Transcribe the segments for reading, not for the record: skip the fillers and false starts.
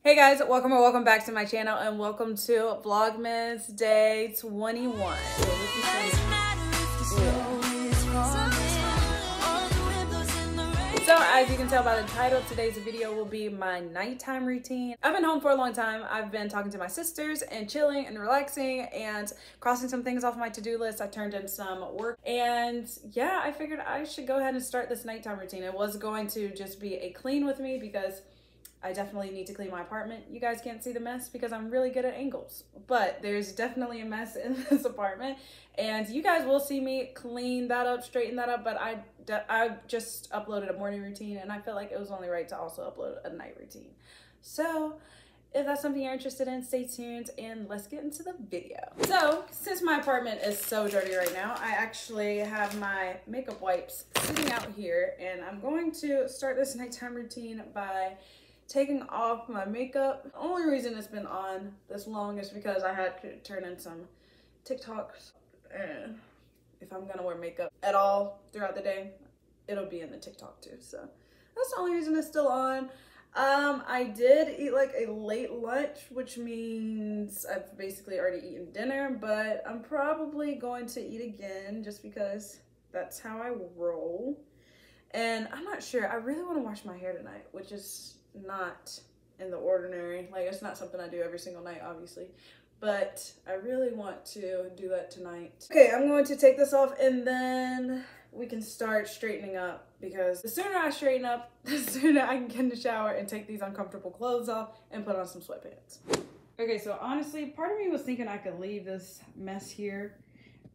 Hey guys, welcome or welcome back to my channel and welcome to Vlogmas day 21. So as you can tell by the title, today's video will be my nighttime routine. I've been home for a long time. I've been talking to my sisters and chilling and relaxing and crossing some things off my to-do list. I turned in some work and yeah, I figured I should go ahead and start this nighttime routine. It was going to just be a clean with me because I definitely need to clean my apartment. You guys can't see the mess because I'm really good at angles, but there's definitely a mess in this apartment and you guys will see me clean that up, straighten that up, but I just uploaded a morning routine and I felt like it was only right to also upload a night routine. So if that's something you're interested in, stay tuned and let's get into the video. So since my apartment is so dirty right now, I actually have my makeup wipes sitting out here and I'm going to start this nighttime routine by taking off my makeup. The only reason it's been on this long is because I had to turn in some TikToks, and if I'm gonna wear makeup at all throughout the day, it'll be in the TikTok too. So that's the only reason it's still on. I did eat like a late lunch, which means I've basically already eaten dinner, but I'm probably going to eat again just because that's how I roll. And I'm not sure, I really want to wash my hair tonight, which is not in the ordinary. Like, it's not something I do every single night, obviously, but I really want to do that tonight. Okay, I'm going to take this off and then we can start straightening up, because the sooner I straighten up, the sooner I can get in the shower and take these uncomfortable clothes off and put on some sweatpants. Okay, so honestly, part of me was thinking I could leave this mess here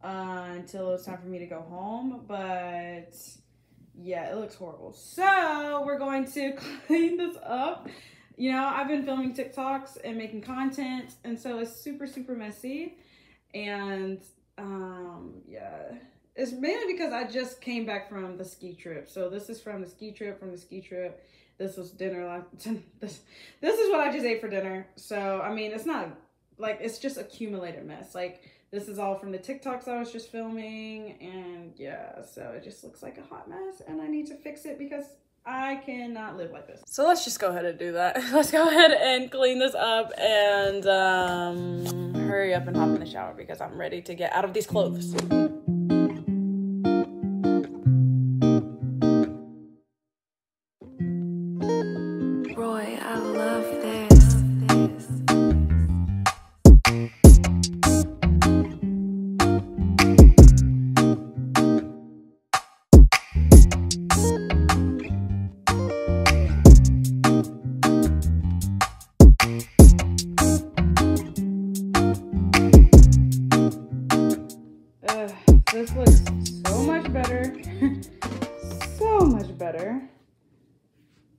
until it's time for me to go home, but yeah, it looks horrible. So we're going to clean this up. You know, I've been filming TikToks and making content, and so it's super messy. And yeah, it's mainly because I just came back from the ski trip. So this is from the ski trip. This was dinner. This is what I just ate for dinner. So I mean, it's not like, it's just accumulated mess. Like, this is all from the TikToks I was just filming, and yeah, so it just looks like a hot mess and I need to fix it because I cannot live like this. So let's just go ahead and do that. Let's go ahead and clean this up and hurry up and hop in the shower because I'm ready to get out of these clothes. Roy, I love this. This looks so much better. So much better.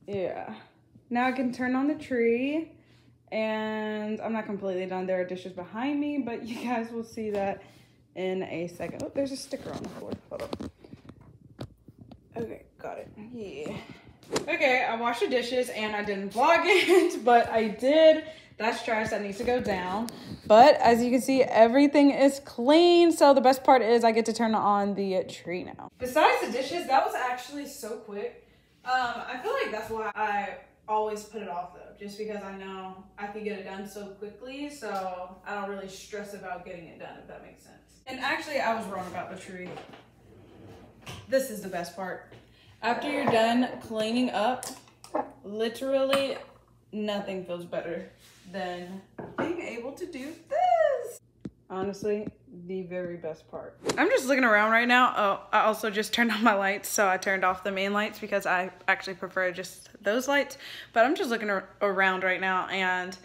Yeah. Now I can turn on the tree, and I'm not completely done. There are dishes behind me, but you guys will see that in a second. Oh, there's a sticker on the floor. Hold on. Okay, got it. Yeah. Okay, I washed the dishes and I didn't vlog it, but I did. That's trash that needs to go down. But as you can see, everything is clean. So the best part is I get to turn on the tree now. Besides the dishes, that was actually so quick. I feel like that's why I always put it off though, just because I know I can get it done so quickly. So I don't really stress about getting it done, if that makes sense. And actually, I was wrong about the tree. This is the best part. After you're done cleaning up, literally nothing feels better than being able to do this. Honestly, the very best part. I'm just looking around right now. Oh, I also just turned on my lights, so I turned off the main lights because I actually prefer just those lights. But I'm just looking around right now and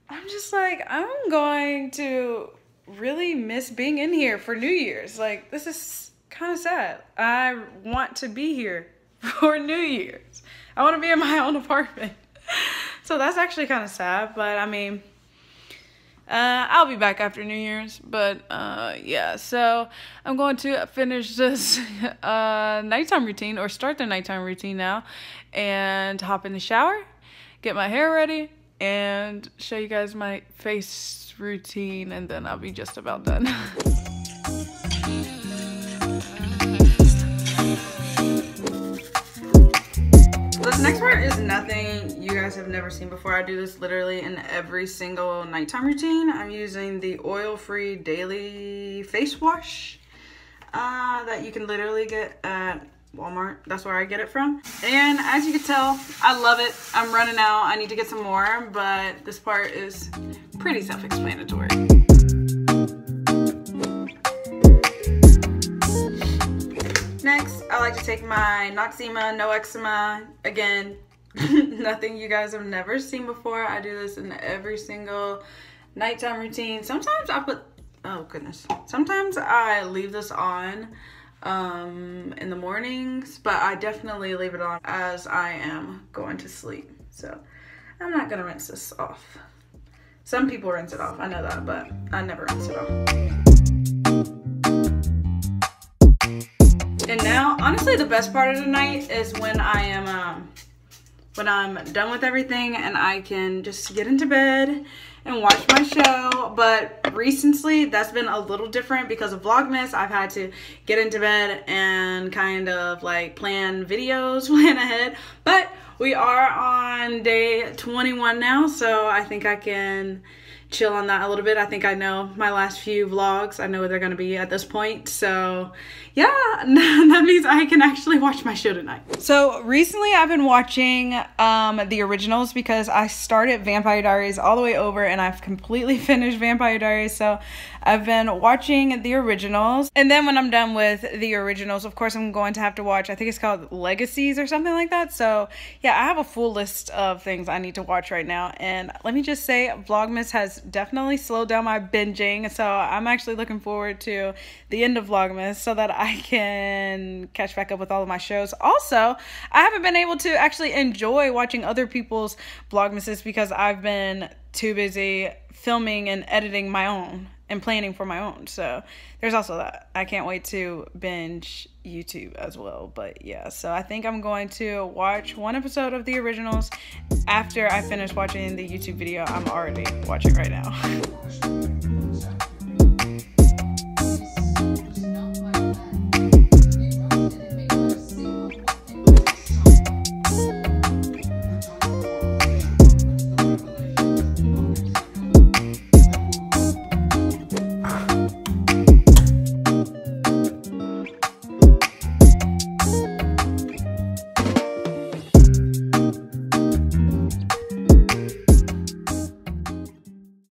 I'm just like, I'm going to really miss being in here for New Year's. Like, this is kind of sad. I want to be here for New Year's. I want to be in my own apartment. So that's actually kind of sad, but I mean, I'll be back after New Year's, but yeah, so I'm going to finish this nighttime routine, or start the nighttime routine now, and hop in the shower, get my hair ready, and show you guys my face routine, and then I'll be just about done. this next part is nothing you guys have never seen before. I do this literally in every single nighttime routine. I'm using the oil-free daily face wash that you can literally get at Walmart. That's where I get it from. And as you can tell, I love it. I'm running out. I need to get some more, but this part is pretty self-explanatory. Next, I like to take my Noxzema No Eczema. Again, nothing you guys have never seen before. I do this in every single nighttime routine. Sometimes I put, oh goodness. Sometimes I leave this on in the mornings, but I definitely leave it on as I am going to sleep. So I'm not gonna rinse this off. Some people rinse it off, I know that, but I never rinse it off. And now, honestly, the best part of the night is when I am, when I'm done with everything and I can just get into bed and watch my show. But recently, that's been a little different because of Vlogmas. I've had to get into bed and kind of like plan videos, plan ahead. But we are on day 21 now, so I think I can chill on that a little bit. I think I know my last few vlogs. I know where they're going to be at this point. So yeah, that means I can actually watch my show tonight. So recently I've been watching the originals because I started Vampire Diaries all the way over and I've completely finished Vampire Diaries. So I've been watching the originals. And then when I'm done with the originals, of course, I'm going to have to watch, I think it's called Legacies or something like that. So yeah, I have a full list of things I need to watch right now. And let me just say, Vlogmas has definitely slowed down my binging. So I'm actually looking forward to the end of Vlogmas so that I can catch back up with all of my shows. Also, I haven't been able to actually enjoy watching other people's Vlogmases because I've been too busy filming and editing my own and planning for my own. So there's also that. I can't wait to binge YouTube as well. But yeah, so I think I'm going to watch one episode of the originals after I finish watching the YouTube video I'm already watching right now.